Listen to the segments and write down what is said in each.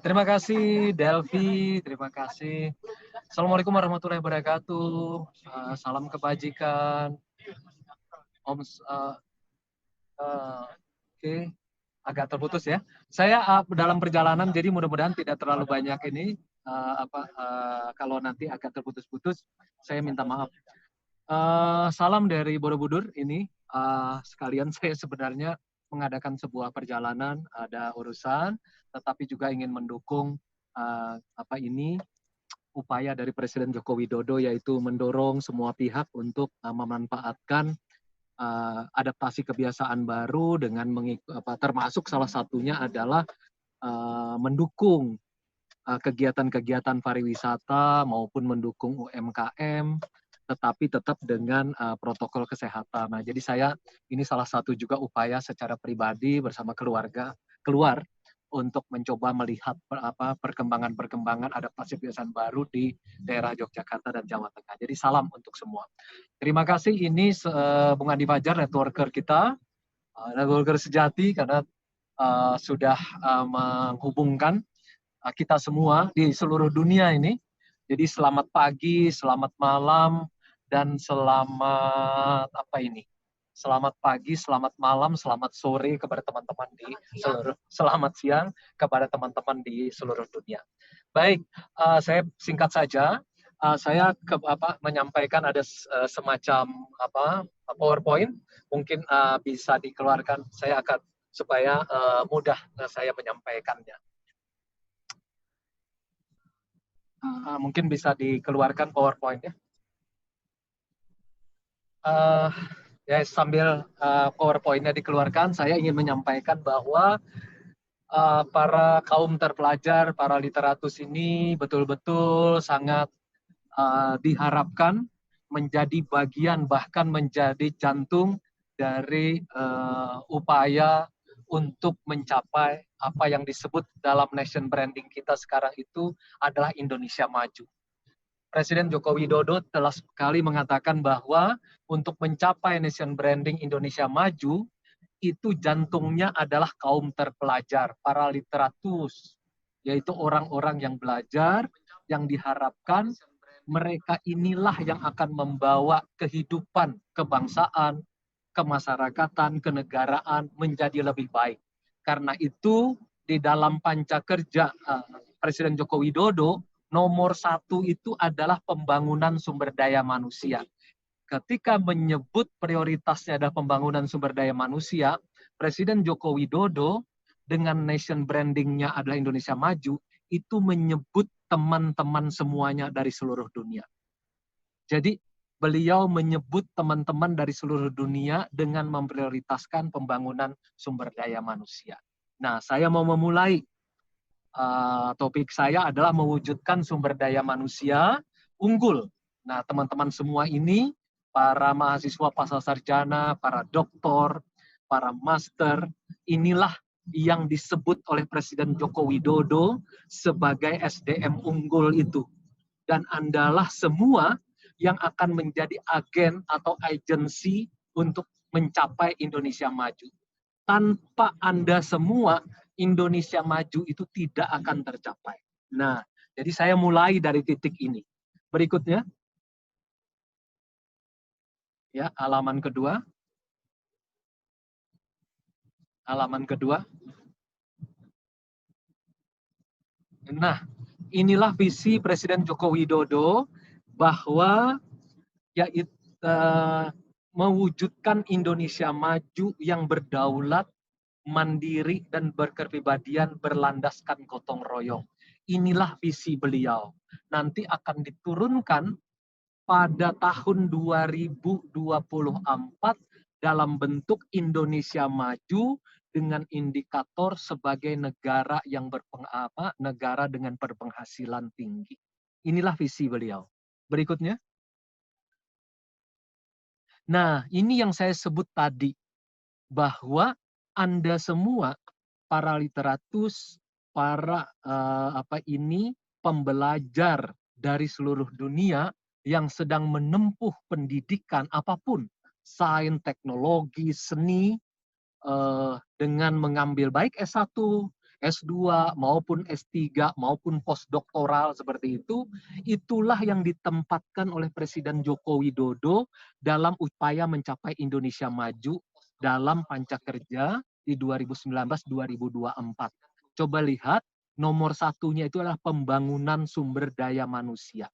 Terima kasih Delvi, terima kasih. Assalamualaikum warahmatullahi wabarakatuh. Salam kebajikan. Om, oke, agak terputus ya. Saya dalam perjalanan, jadi mudah-mudahan tidak terlalu banyak ini. Kalau nanti agak terputus-putus, saya minta maaf. Salam dari Borobudur ini. Sekalian saya sebenarnya mengadakan sebuah perjalanan, ada urusan, tetapi juga ingin mendukung upaya dari Presiden Joko Widodo, yaitu mendorong semua pihak untuk memanfaatkan adaptasi kebiasaan baru dengan termasuk salah satunya adalah mendukung kegiatan-kegiatan pariwisata maupun mendukung UMKM, tetapi tetap dengan protokol kesehatan. Nah, jadi saya ini salah satu juga upaya secara pribadi bersama keluarga keluar untuk mencoba melihat perkembangan-perkembangan adaptasi kebiasaan baru di daerah Yogyakarta dan Jawa Tengah. Jadi salam untuk semua. Terima kasih, ini Bung Andi Fajar, networker kita, networker sejati, karena sudah menghubungkan kita semua di seluruh dunia ini. Jadi selamat pagi, selamat malam, dan selamat Selamat pagi, selamat malam, selamat sore kepada teman-teman di seluruh, selamat siang kepada teman-teman di seluruh dunia. Baik, saya singkat saja. Saya menyampaikan ada semacam PowerPoint, mungkin bisa dikeluarkan. Saya akan supaya mudah saya menyampaikannya. Mungkin bisa dikeluarkan PowerPoint-nya. Ya, sambil PowerPoint-nya dikeluarkan, saya ingin menyampaikan bahwa para kaum terpelajar, para literatus ini betul-betul sangat diharapkan menjadi bagian, bahkan menjadi jantung dari upaya untuk mencapai apa yang disebut dalam nation branding kita sekarang itu adalah Indonesia Maju. Presiden Joko Widodo telah sekali mengatakan bahwa untuk mencapai nation branding Indonesia Maju, itu jantungnya adalah kaum terpelajar, para literatus, yaitu orang-orang yang belajar, yang diharapkan mereka inilah yang akan membawa kehidupan kebangsaan, kemasyarakatan, kenegaraan menjadi lebih baik. Karena itu, di dalam pancakerja Presiden Joko Widodo, nomor 1 itu adalah pembangunan sumber daya manusia. Ketika menyebut prioritasnya adalah pembangunan sumber daya manusia, Presiden Joko Widodo dengan nation branding-nya adalah Indonesia Maju, itu menyebut teman-teman semuanya dari seluruh dunia. Jadi beliau menyebut teman-teman dari seluruh dunia dengan memprioritaskan pembangunan sumber daya manusia. Nah, saya mau memulai topik saya adalah mewujudkan sumber daya manusia unggul. Nah, teman-teman semua ini, para mahasiswa pasca sarjana, para doktor, para master, inilah yang disebut oleh Presiden Joko Widodo sebagai SDM unggul itu. Dan Andalah semua yang akan menjadi agen atau agensi untuk mencapai Indonesia Maju. Tanpa Anda semua, Indonesia Maju itu tidak akan tercapai. Nah, jadi saya mulai dari titik ini. Berikutnya, ya, halaman kedua. Halaman kedua. Nah, inilah visi Presiden Joko Widodo bahwa yaitu mewujudkan Indonesia Maju yang berdaulat, mandiri, dan berkepribadian berlandaskan gotong royong. Inilah visi beliau. Nanti akan diturunkan pada tahun 2024 dalam bentuk Indonesia Maju dengan indikator sebagai negara yang negara dengan berpenghasilan tinggi. Inilah visi beliau. Berikutnya. Nah, ini yang saya sebut tadi, bahwa Anda semua, para literatus, para pembelajar dari seluruh dunia yang sedang menempuh pendidikan apapun, sains, teknologi, seni, dengan mengambil baik S1, S2 maupun S3 maupun postdoktoral seperti itu, itulah yang ditempatkan oleh Presiden Joko Widodo dalam upaya mencapai Indonesia maju dalam Pancakerja di 2019-2024. Coba lihat, nomor satunya itu adalah pembangunan sumber daya manusia.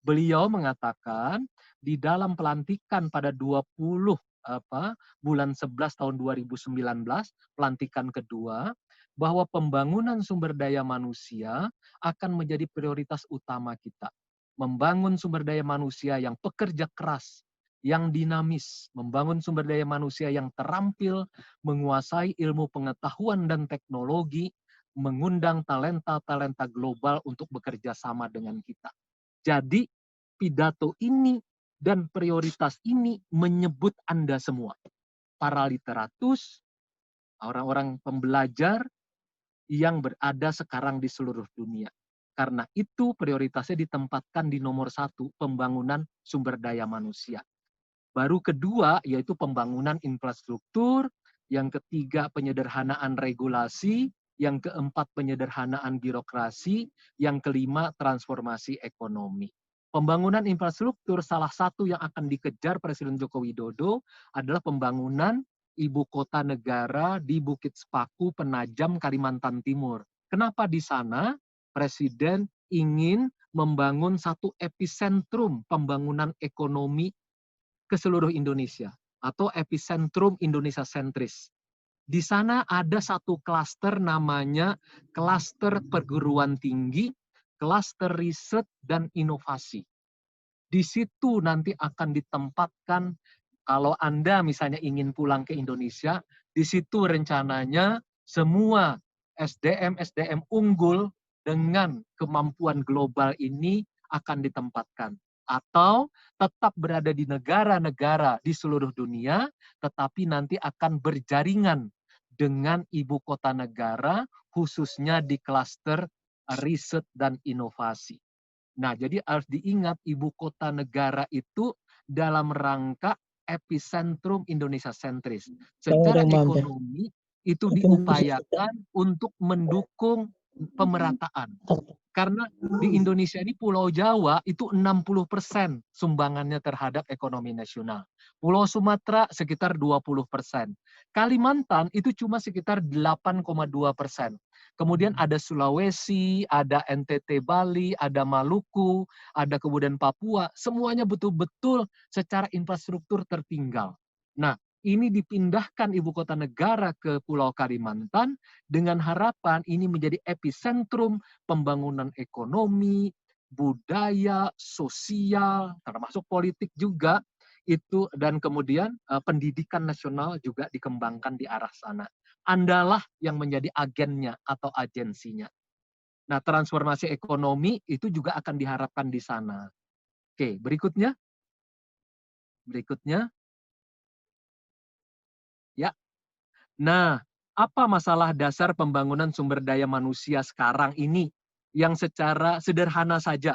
Beliau mengatakan di dalam pelantikan pada 20 bulan 11 tahun 2019, pelantikan kedua, bahwa pembangunan sumber daya manusia akan menjadi prioritas utama kita. Membangun sumber daya manusia yang pekerja keras, yang dinamis, membangun sumber daya manusia yang terampil, menguasai ilmu pengetahuan dan teknologi, mengundang talenta-talenta global untuk bekerja sama dengan kita. Jadi pidato ini dan prioritas ini menyebut Anda semua, para literatus, orang-orang pembelajar yang berada sekarang di seluruh dunia. Karena itu prioritasnya ditempatkan di nomor satu, pembangunan sumber daya manusia. Baru kedua yaitu pembangunan infrastruktur, yang ketiga penyederhanaan regulasi, yang keempat penyederhanaan birokrasi, yang kelima transformasi ekonomi. Pembangunan infrastruktur salah satu yang akan dikejar Presiden Joko Widodo adalah pembangunan ibu kota negara di Bukit Sepaku, Penajam, Kalimantan Timur. Kenapa di sana Presiden ingin membangun satu epicentrum pembangunan ekonomi ke seluruh Indonesia atau epicentrum Indonesia sentris. Di sana ada satu klaster namanya klaster perguruan tinggi, klaster riset dan inovasi. Di situ nanti akan ditempatkan, kalau Anda misalnya ingin pulang ke Indonesia, di situ rencananya semua SDM-SDM unggul dengan kemampuan global ini akan ditempatkan. Atau tetap berada di negara-negara di seluruh dunia, tetapi nanti akan berjaringan dengan ibu kota negara, khususnya di klaster riset dan inovasi. Nah, jadi harus diingat ibu kota negara itu dalam rangka epicentrum Indonesia sentris. Secara ekonomi itu diupayakan untuk mendukung pemerataan. Karena di Indonesia ini Pulau Jawa itu 60% sumbangannya terhadap ekonomi nasional. Pulau Sumatera sekitar 20%. Kalimantan itu cuma sekitar 8,2%. Kemudian ada Sulawesi, ada NTT Bali, ada Maluku, ada kemudian Papua. Semuanya betul-betul secara infrastruktur tertinggal. Nah, ini dipindahkan ibu kota negara ke Pulau Kalimantan dengan harapan ini menjadi epicentrum pembangunan ekonomi, budaya, sosial, termasuk politik juga itu, dan kemudian pendidikan nasional juga dikembangkan di arah sana. Andalah yang menjadi agennya atau agensinya. Nah, transformasi ekonomi itu juga akan diharapkan di sana. Oke, berikutnya. Berikutnya. Ya. Nah, apa masalah dasar pembangunan sumber daya manusia sekarang ini yang secara sederhana saja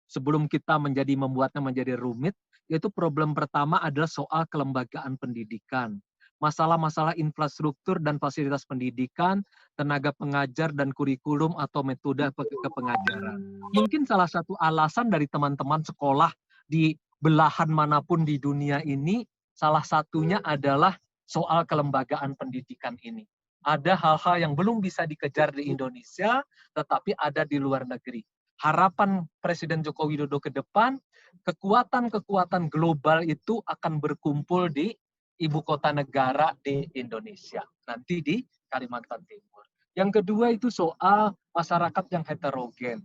sebelum kita membuatnya menjadi rumit, yaitu problem pertama adalah soal kelembagaan pendidikan. Masalah-masalah infrastruktur dan fasilitas pendidikan, tenaga pengajar dan kurikulum atau metode kepengajaran. Mungkin salah satu alasan dari teman-teman sekolah di belahan manapun di dunia ini, salah satunya adalah soal kelembagaan pendidikan ini. Ada hal-hal yang belum bisa dikejar di Indonesia, tetapi ada di luar negeri. Harapan Presiden Joko Widodo ke depan, kekuatan-kekuatan global itu akan berkumpul di ibu kota negara di Indonesia, nanti di Kalimantan Timur. Yang kedua itu soal masyarakat yang heterogen.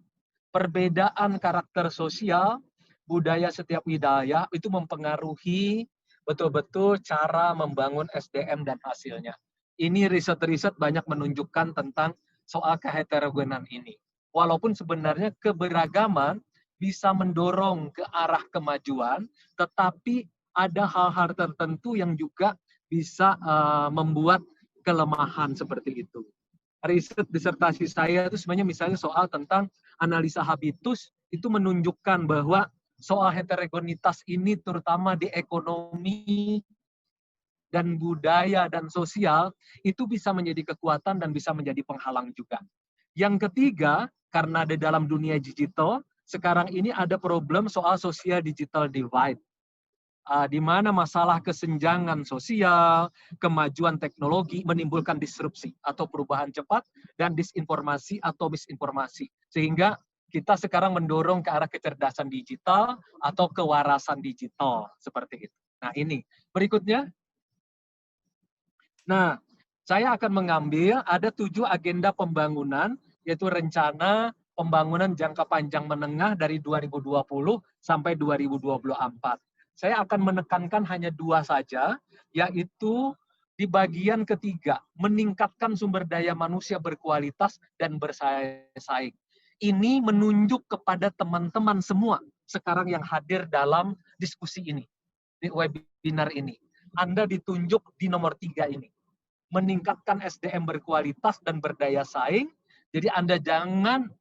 Perbedaan karakter sosial, budaya setiap wilayah itu mempengaruhi betul-betul cara membangun SDM dan hasilnya. Ini riset-riset banyak menunjukkan tentang soal keheterogenan ini. Walaupun sebenarnya keberagaman bisa mendorong ke arah kemajuan, tetapi ada hal-hal tertentu yang juga bisa membuat kelemahan seperti itu. Riset disertasi saya itu sebenarnya misalnya soal tentang analisa habitus, itu menunjukkan bahwa soal heterogenitas ini terutama di ekonomi dan budaya dan sosial itu bisa menjadi kekuatan dan bisa menjadi penghalang juga. Yang ketiga, karena di dalam dunia digital, sekarang ini ada problem soal social digital divide. Di mana masalah kesenjangan sosial, kemajuan teknologi menimbulkan disrupsi atau perubahan cepat dan disinformasi atau misinformasi. Sehingga kita sekarang mendorong ke arah kecerdasan digital atau kewarasan digital seperti itu. Nah, ini berikutnya. Nah, saya akan mengambil ada 7 agenda pembangunan, yaitu rencana pembangunan jangka panjang menengah dari 2020 sampai 2024. Saya akan menekankan hanya 2 saja, yaitu di bagian ketiga, meningkatkan sumber daya manusia berkualitas dan bersaing. Ini menunjuk kepada teman-teman semua sekarang yang hadir dalam diskusi ini, di webinar ini. Anda ditunjuk di nomor 3 ini. Meningkatkan SDM berkualitas dan berdaya saing. Jadi Anda jangan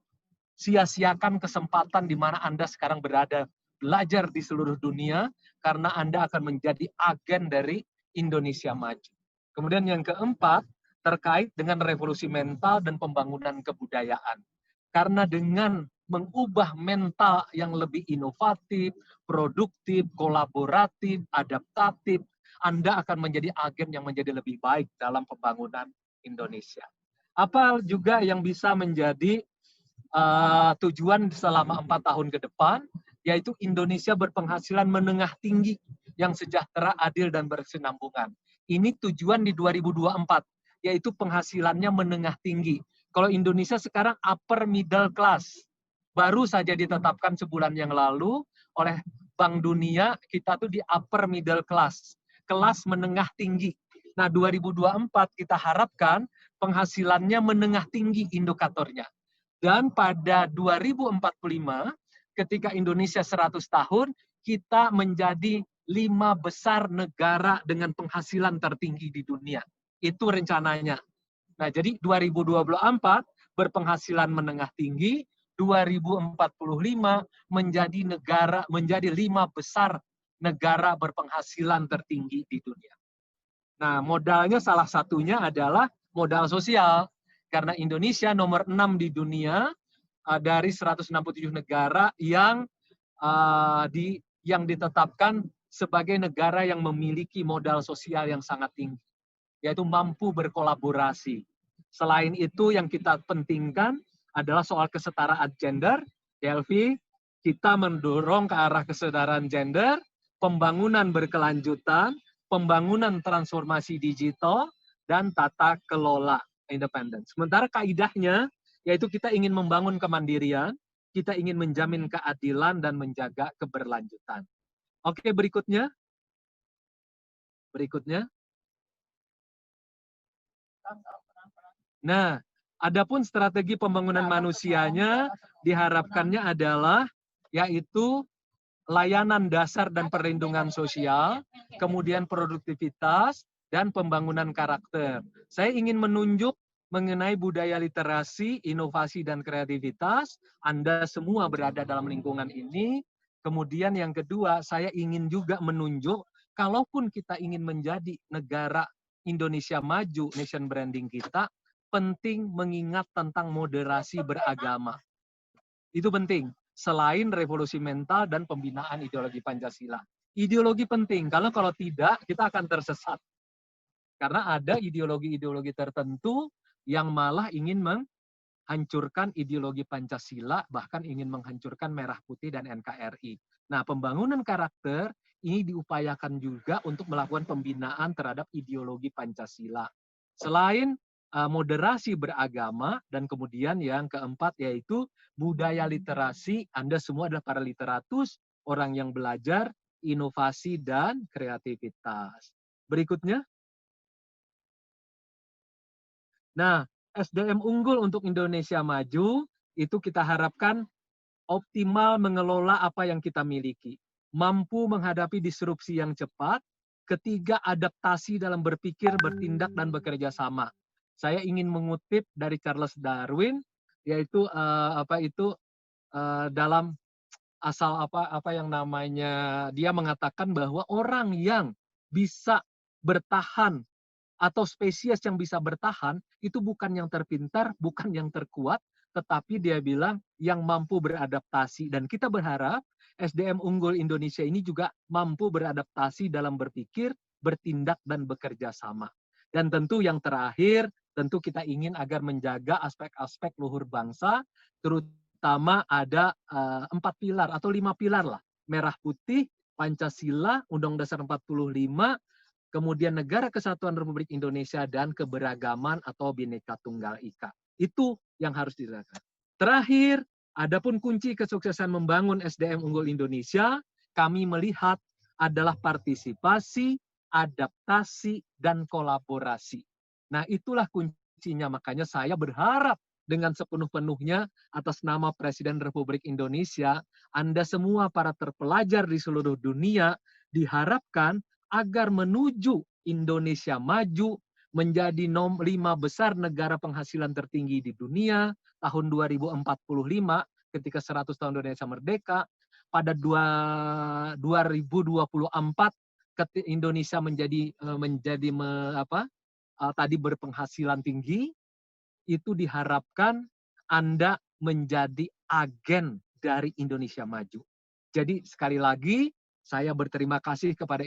sia-siakan kesempatan di mana Anda sekarang berada belajar di seluruh dunia karena Anda akan menjadi agen dari Indonesia Maju. Kemudian yang keempat, terkait dengan revolusi mental dan pembangunan kebudayaan. Karena dengan mengubah mental yang lebih inovatif, produktif, kolaboratif, adaptatif, Anda akan menjadi agen yang menjadi lebih baik dalam pembangunan Indonesia. Apa juga yang bisa menjadi tujuan selama 4 tahun ke depan, yaitu Indonesia berpenghasilan menengah tinggi yang sejahtera, adil, dan berkesinambungan. Ini tujuan di 2024, yaitu penghasilannya menengah tinggi. Kalau Indonesia sekarang upper middle class, baru saja ditetapkan sebulan yang lalu oleh Bank Dunia, kita tuh di upper middle class, kelas menengah tinggi. Nah, 2024 kita harapkan penghasilannya menengah tinggi indikatornya. Dan pada 2045, ketika Indonesia 100 tahun, kita menjadi 5 besar negara dengan penghasilan tertinggi di dunia. Itu rencananya. Nah, jadi 2024 berpenghasilan menengah tinggi, 2045 menjadi 5 besar negara berpenghasilan tertinggi di dunia. Nah, modalnya salah satunya adalah modal sosial. Karena Indonesia nomor 6 di dunia dari 167 negara yang ditetapkan sebagai negara yang memiliki modal sosial yang sangat tinggi, yaitu mampu berkolaborasi. Selain itu yang kita pentingkan adalah soal kesetaraan gender. Delvi, kita mendorong ke arah kesetaraan gender, pembangunan berkelanjutan, pembangunan transformasi digital, dan tata kelola independen. Sementara kaidahnya, yaitu kita ingin membangun kemandirian, kita ingin menjamin keadilan dan menjaga keberlanjutan. Oke, berikutnya. Berikutnya. Nah, adapun strategi pembangunan manusianya diharapkannya adalah yaitu layanan dasar dan perlindungan sosial, kemudian produktivitas, dan pembangunan karakter. Saya ingin menunjuk mengenai budaya literasi, inovasi, dan kreativitas. Anda semua berada dalam lingkungan ini. Kemudian yang kedua, saya ingin juga menunjuk, kalaupun kita ingin menjadi negara Indonesia maju, nation branding kita, penting mengingat tentang moderasi beragama. Itu penting. Selain revolusi mental dan pembinaan ideologi Pancasila. Ideologi penting, karena kalau tidak, kita akan tersesat. Karena ada ideologi-ideologi tertentu yang malah ingin menghancurkan ideologi Pancasila, bahkan ingin menghancurkan Merah Putih dan NKRI. Nah, pembangunan karakter ini diupayakan juga untuk melakukan pembinaan terhadap ideologi Pancasila. Selain moderasi beragama, dan kemudian yang keempat yaitu budaya literasi. Anda semua adalah para literatus, orang yang belajar, inovasi, dan kreativitas. Berikutnya. Nah, SDM unggul untuk Indonesia maju, itu kita harapkan optimal mengelola apa yang kita miliki. Mampu menghadapi disrupsi yang cepat. Ketiga, adaptasi dalam berpikir, bertindak, dan bekerja sama. Saya ingin mengutip dari Charles Darwin, yaitu dalam asal apa yang namanya, dia mengatakan bahwa orang yang bisa bertahan atau spesies yang bisa bertahan itu bukan yang terpintar, bukan yang terkuat, tetapi dia bilang yang mampu beradaptasi. Dan kita berharap SDM unggul Indonesia ini juga mampu beradaptasi dalam berpikir, bertindak, dan bekerja sama. Dan tentu yang terakhir, tentu kita ingin agar menjaga aspek-aspek luhur bangsa, terutama ada 4 pilar atau 5 pilar lah. Merah putih, Pancasila, Undang-Undang Dasar 45, kemudian Negara Kesatuan Republik Indonesia, dan keberagaman atau Bhinneka Tunggal Ika. Itu yang harus dilakukan. Terakhir, adapun kunci kesuksesan membangun SDM unggul Indonesia, kami melihat adalah partisipasi, adaptasi, dan kolaborasi. Nah, itulah kuncinya. Makanya saya berharap dengan sepenuh-penuhnya atas nama Presiden Republik Indonesia, Anda semua para terpelajar di seluruh dunia diharapkan agar menuju Indonesia maju menjadi 5 besar negara penghasilan tertinggi di dunia tahun 2045 ketika 100 tahun Indonesia merdeka, pada 2024 Indonesia menjadi tadi berpenghasilan tinggi, itu diharapkan Anda menjadi agen dari Indonesia maju. Jadi sekali lagi saya berterima kasih kepada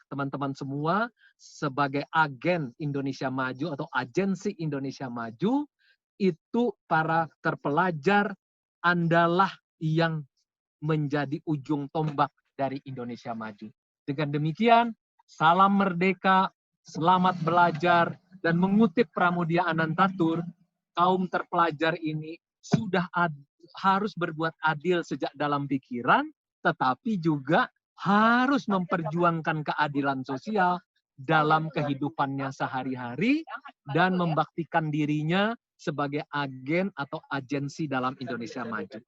teman-teman semua sebagai agen Indonesia Maju atau agensi Indonesia Maju. Itu para terpelajar, Andalah yang menjadi ujung tombak dari Indonesia Maju. Dengan demikian, salam merdeka, selamat belajar, dan mengutip Pramudia Anantatur, kaum terpelajar ini sudah harus berbuat adil sejak dalam pikiran, tetapi juga harus memperjuangkan keadilan sosial dalam kehidupannya sehari-hari dan membaktikan dirinya sebagai agen atau agensi dalam Indonesia Maju.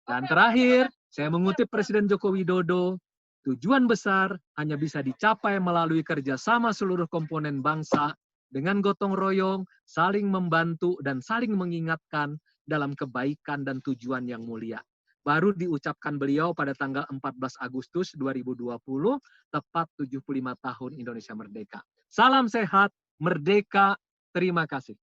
Dan terakhir, saya mengutip Presiden Joko Widodo, tujuan besar hanya bisa dicapai melalui kerjasama seluruh komponen bangsa dengan gotong royong, saling membantu, dan saling mengingatkan dalam kebaikan dan tujuan yang mulia. Baru diucapkan beliau pada tanggal 14 Agustus 2020, tepat 75 tahun Indonesia Merdeka. Salam sehat, merdeka, terima kasih.